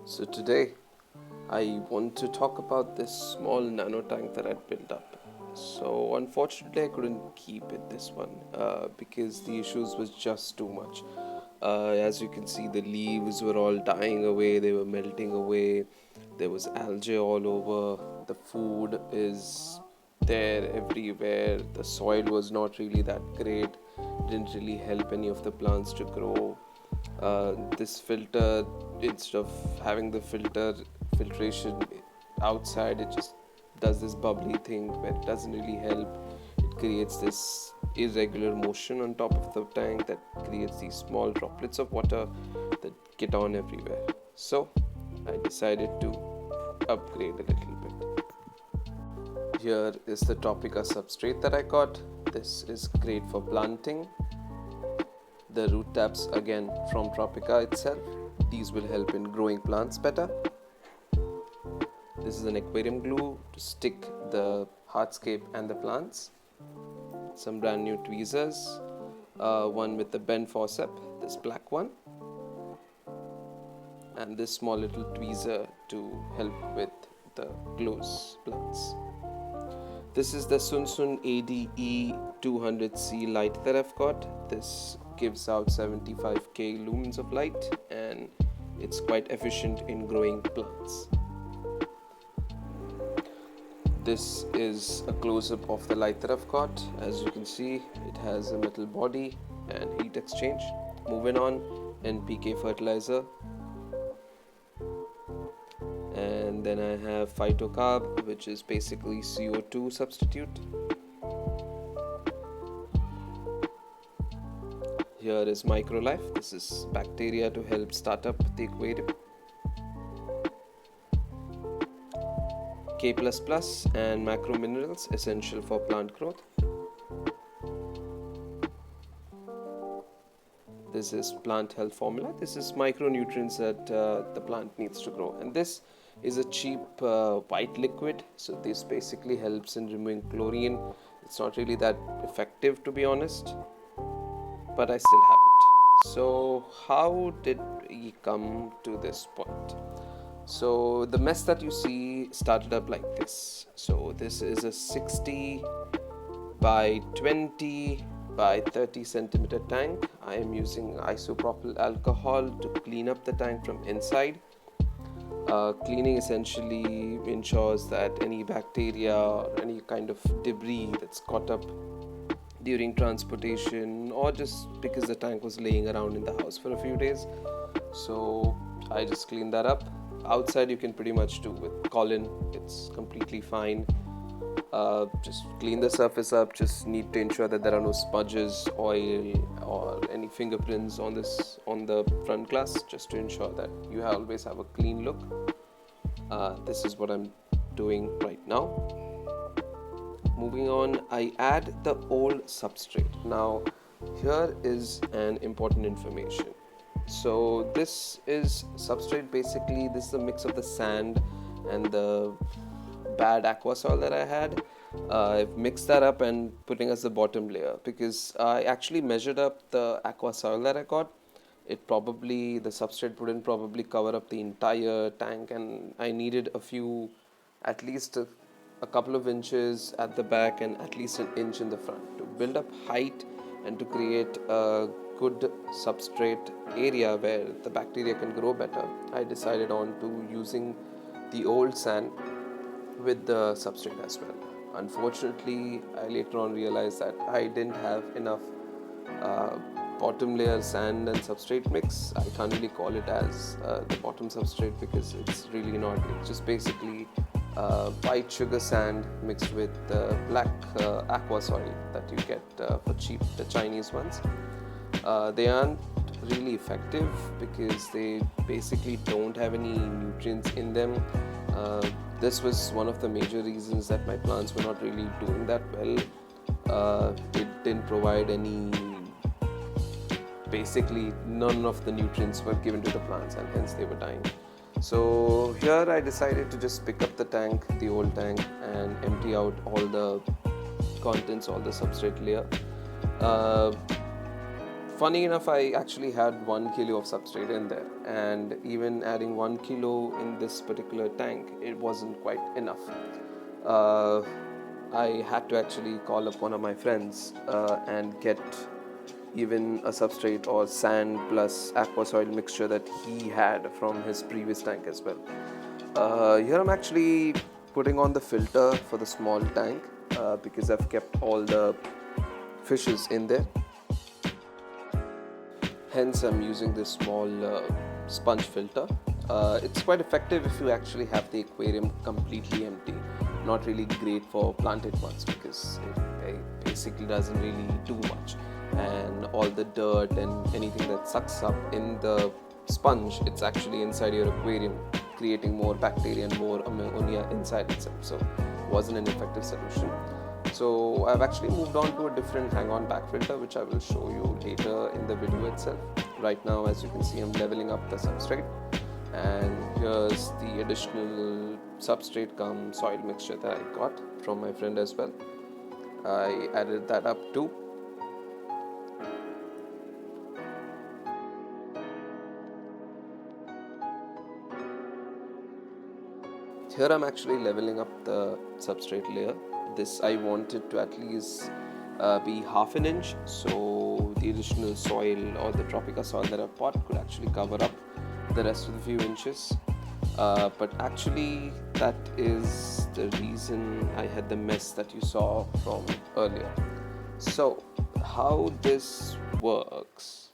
So today I want to talk about this small nano tank that I'd built up. So unfortunately I couldn't keep it this one because the issues was just too much. As you can see, the leaves were all dying away, they were melting away, there was algae all over, the food is there everywhere, the soil was not really that great, didn't really help any of the plants to grow. This filter, instead of having the filtration outside, it just does this bubbly thing where it doesn't really help. It creates this irregular motion on top of the tank that creates these small droplets of water that get on everywhere. So I decided to upgrade a little bit. Here is the Tropica substrate that I got. This is great for planting. The root taps again from Tropica itself. These will help in growing plants better. This is an aquarium glue to stick the hardscape and the plants. Some brand new tweezers. One with the bent forceps, this black one. And this small little tweezer to help with the close plants. This is the Sunsun ADE 200C light that I've got. This gives out 75k lumens of light and it's quite efficient in growing plants. This is a close-up of the light that I've got. As you can see, it has a metal body and heat exchange. Moving on, NPK fertilizer. And then I have phytocarb, which is basically CO2 substitute. Here is microlife. This is bacteria to help start up the aquarium. K++ and macro minerals essential for plant growth. This is plant health formula. This is micronutrients that the plant needs to grow. And this is a cheap white liquid. So this basically helps in removing chlorine. It's not really that effective, to be honest, but I still have it. So how did we come to this point? So the mess that you see started up like this. So this is a 60 by 20 by 30 centimeter tank. I am using isopropyl alcohol to clean up the tank from inside. Cleaning essentially ensures that any bacteria or any kind of debris that's caught up during transportation or just because the tank was laying around in the house for a few days. So I just cleaned that up. Outside you can pretty much do with Colin, it's completely fine. Just clean the surface up, just need to ensure that there are no smudges, oil or any fingerprints on the front glass, just to ensure that you always have a clean look. This is what I'm doing right now. Moving on, I add the old substrate. Now here is an important information. So this is substrate, basically this is a mix of the sand and the bad aqua soil that I had. I've mixed that up and putting as the bottom layer because I actually measured up the aqua soil that I got. The substrate wouldn't probably cover up the entire tank, and I needed at least a couple of inches at the back and at least an inch in the front to build up height and to create a good substrate area where the bacteria can grow better. I decided on to using the old sand with the substrate as well. Unfortunately, I later on realized that I didn't have enough bottom layer sand and substrate mix. I can't really call it as the bottom substrate because it's really not. It's just basically white sugar sand mixed with black aqua soil that you get for cheap, the Chinese ones. They aren't really effective because they basically don't have any nutrients in them. This was one of the major reasons that my plants were not really doing that well. It didn't provide basically none of the nutrients were given to the plants and hence they were dying. So here I decided to just pick up the old tank, and empty out all the contents, all the substrate layer. funny enough, I actually had 1 kilo of substrate in there, and even adding 1 kilo in this particular tank, it wasn't quite enough. uh, I had to actually call up one of my friends and get even a substrate or sand plus aquasoil mixture that he had from his previous tank as well. Here I'm actually putting on the filter for the small tank because I've kept all the fishes in there. Hence I'm using this small sponge filter. It's quite effective if you actually have the aquarium completely empty. Not really great for planted ones because it basically doesn't really do much, and all the dirt and anything that sucks up in the sponge, it's actually inside your aquarium, creating more bacteria and more ammonia inside itself. So wasn't an effective solution. So I've actually moved on to a different hang-on back filter, which I will show you later in the video itself. Right now, as you can see, I'm leveling up the substrate, and here's the additional substrate cum soil mixture that I got from my friend as well. I added that up too. Here I'm actually leveling up the substrate layer. This I wanted to at least be half an inch, so the additional soil or the Tropica soil that I've bought could actually cover up the rest of the few inches. But actually that is the reason I had the mess that you saw from earlier. So how this works.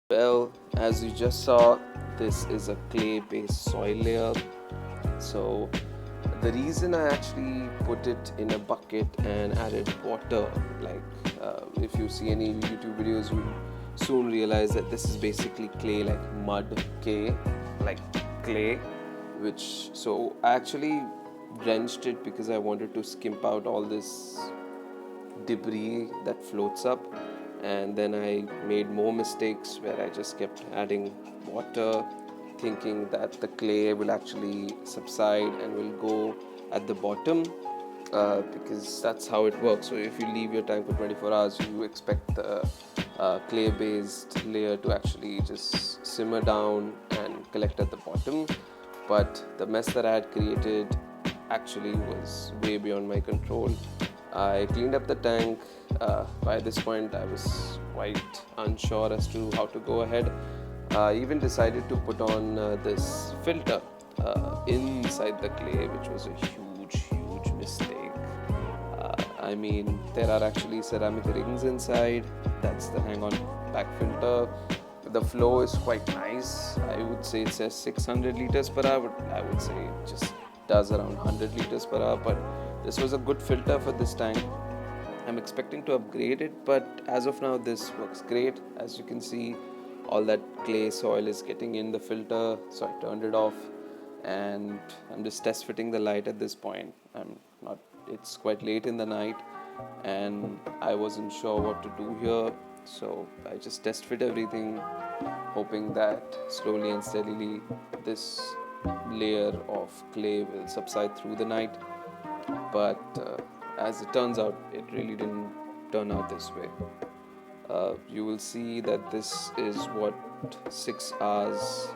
Well, as you just saw, this is a clay-based soil layer. So the reason I actually put it in a bucket and added water, like if you see any YouTube videos, you soon realize that this is basically clay, like mud clay, like clay, which, so I actually drenched it because I wanted to skimp out all this debris that floats up. And then I made more mistakes where I just kept adding water, thinking that the clay will actually subside and will go at the bottom, because that's how it works. So if you leave your tank for 24 hours, you expect the clay based layer to actually just simmer down and collect at the bottom. But the mess that I had created actually was way beyond my control. I cleaned up the tank. By this point I was quite unsure as to how to go ahead. I even decided to put on this filter inside the clay, which was a huge mistake. I mean, there are actually ceramic rings inside. That's the hang-on back filter. The flow is quite nice. I would say it says 600 liters per hour, but I would say it just does around 100 liters per hour. But this was a good filter for this tank. I'm expecting to upgrade it, but as of now this works great. As you can see, all that clay soil is getting in the filter, so I turned it off and I'm just test fitting the light at this point. It's quite late in the night and I wasn't sure what to do here, so I just test fit everything, hoping that slowly and steadily this layer of clay will subside through the night. But as it turns out, it really didn't turn out this way. You will see that this is what 6 hours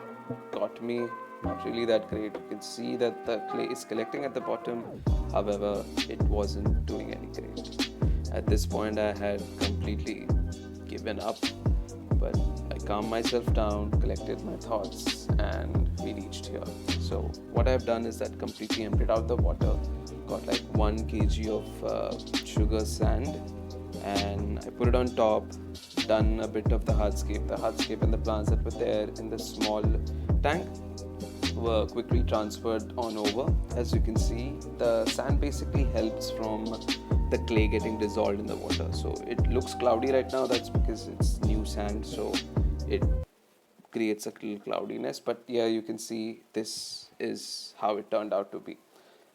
got me. Not really that great. You can see that the clay is collecting at the bottom, however it wasn't doing any great. At this point I had completely given up, but I calmed myself down, collected my thoughts, and we reached here. So what I've done is that completely emptied out the water, got like 1 kg of sugar sand, and I put it on top, done a bit of the hardscape and the plants that were there in the small tank were quickly transferred on over. As you can see, the sand basically helps from the clay getting dissolved in the water. So it looks cloudy right now, that's because it's new sand, so it creates a little cloudiness. But yeah, you can see this is how it turned out to be.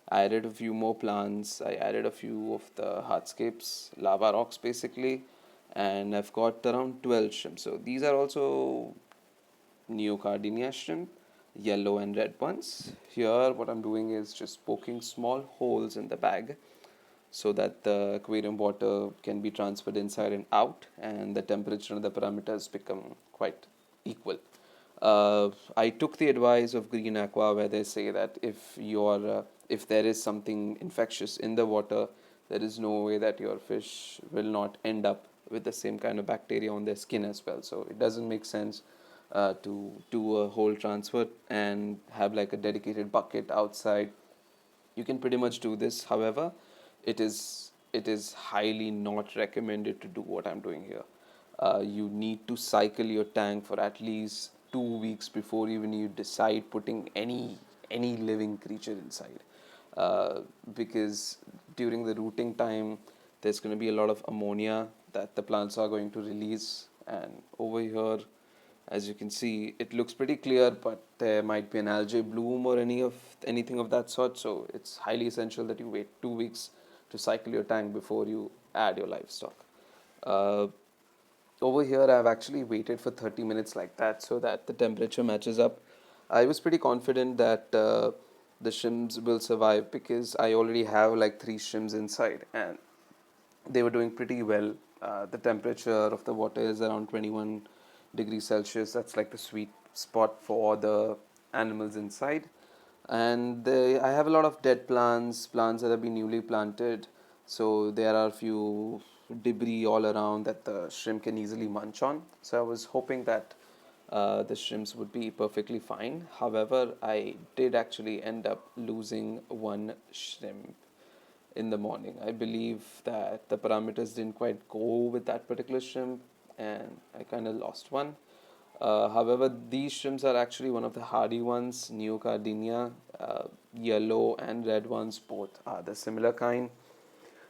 I added a few more plants, I added a few of the hardscapes, lava rocks basically, and I've got around 12 shrimp. So these are also Neocardinia shrimp. yellow and red ones. Here what I'm doing is just poking small holes in the bag so that the aquarium water can be transferred inside and out, and the temperature and the parameters become quite equal. I took the advice of Green Aqua where they say that if there is something infectious in the water, there is no way that your fish will not end up with the same kind of bacteria on their skin as well. So it doesn't make sense to do a whole transfer and have like a dedicated bucket outside. You can pretty much do this. However, it is highly not recommended to do what I'm doing here. You need to cycle your tank for at least 2 weeks before even you decide putting any living creature inside. Because during the rooting time, there's going to be a lot of ammonia that the plants are going to release, and over here, as you can see, it looks pretty clear, but there might be an algae bloom or anything of that sort. So it's highly essential that you wait 2 weeks to cycle your tank before you add your livestock. Uh, Over here, I've actually waited for 30 minutes like that so that the temperature matches up. I was pretty confident that the shrimps will survive because I already have like 3 shrimps inside, and they were doing pretty well. The temperature of the water is around 21 degrees Celsius. That's like the sweet spot for the animals inside. And I have a lot of dead plants that have been newly planted. So there are a few debris all around that the shrimp can easily munch on. So I was hoping that the shrimps would be perfectly fine. However, I did actually end up losing one shrimp in the morning. I believe that the parameters didn't quite go with that particular shrimp, and I kind of lost one. However, these shrimps are actually one of the hardy ones, Neocardinia. Yellow and red ones both are the similar kind.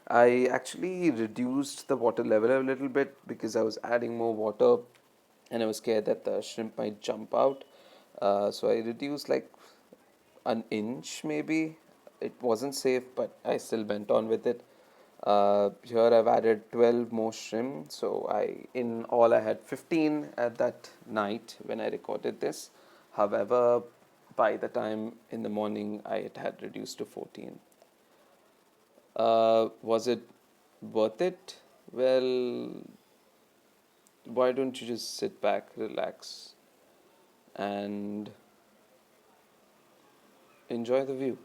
I actually reduced the water level a little bit because I was adding more water and I was scared that the shrimp might jump out. So I reduced like an inch maybe. It wasn't safe, but I still went on with it. Here I've added 12 more shrimp, so in all I had 15 at that night when I recorded this. However, by the time in the morning, it had reduced to 14. Was it worth it? Well, why don't you just sit back, relax, and enjoy the view?